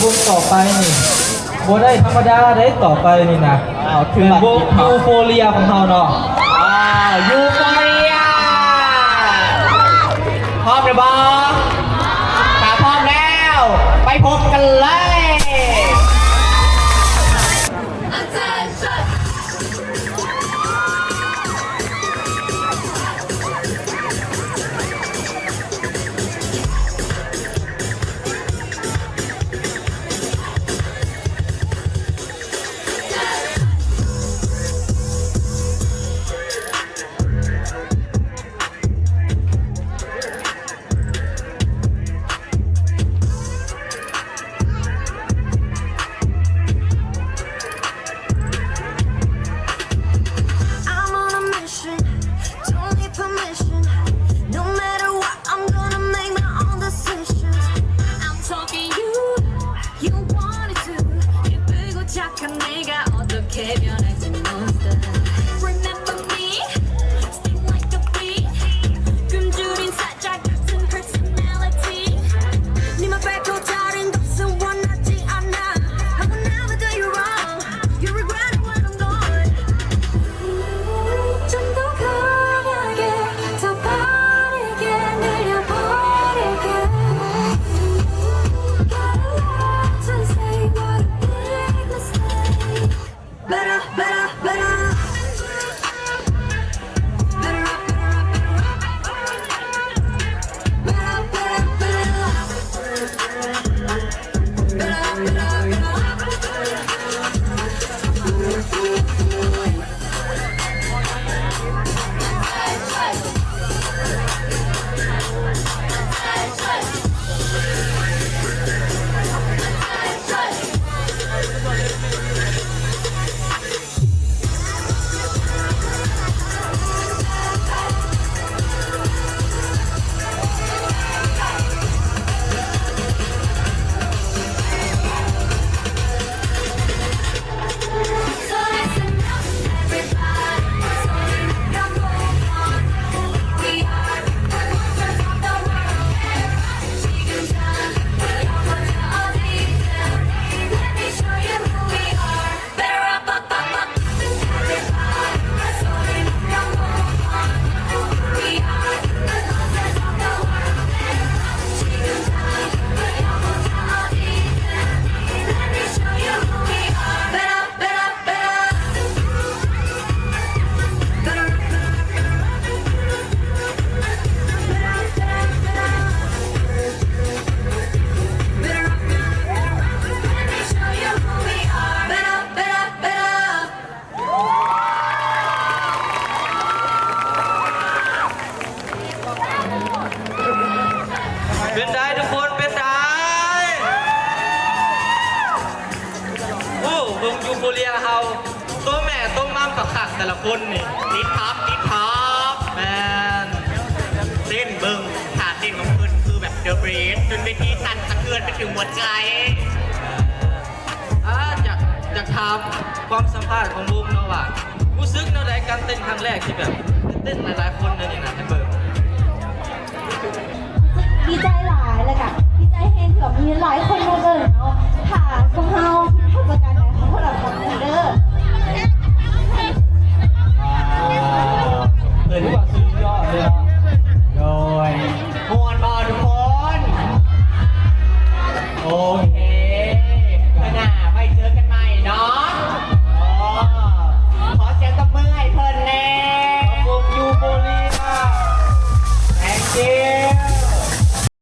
วงต่อไปนี่บ่ได้ธรรมดาได้ต่อไปนี่นะถึงวงยูโฟเรียของเฮาเนาะยูโฟเรียพร้อมหรือบ่ถ้าพร้อมแล้วไปพบกันเลย เป็นได้ทุกคนเป็นได้โอ้วงยูโฟเรียเฮาตัวแม่ตัวมัมขักแต่ละคนนี่ติดท็อปแมนเต้นเบิ่งท่าเต้นของเพิ่นคือแบบเดอะเบรดจนเวทีสั่นสะเทือนไปถึงหัวใจอยากถามความสัมภาษณ์ของวงเนาะว่ารู้สึกแนวใดการเต้นครั้งแรกที่แบบเต้นหลายๆคนนี่นะให้เบิ่งดีใจหลายเลยค่ะดีใจเห็นแบบมีหลายคนมา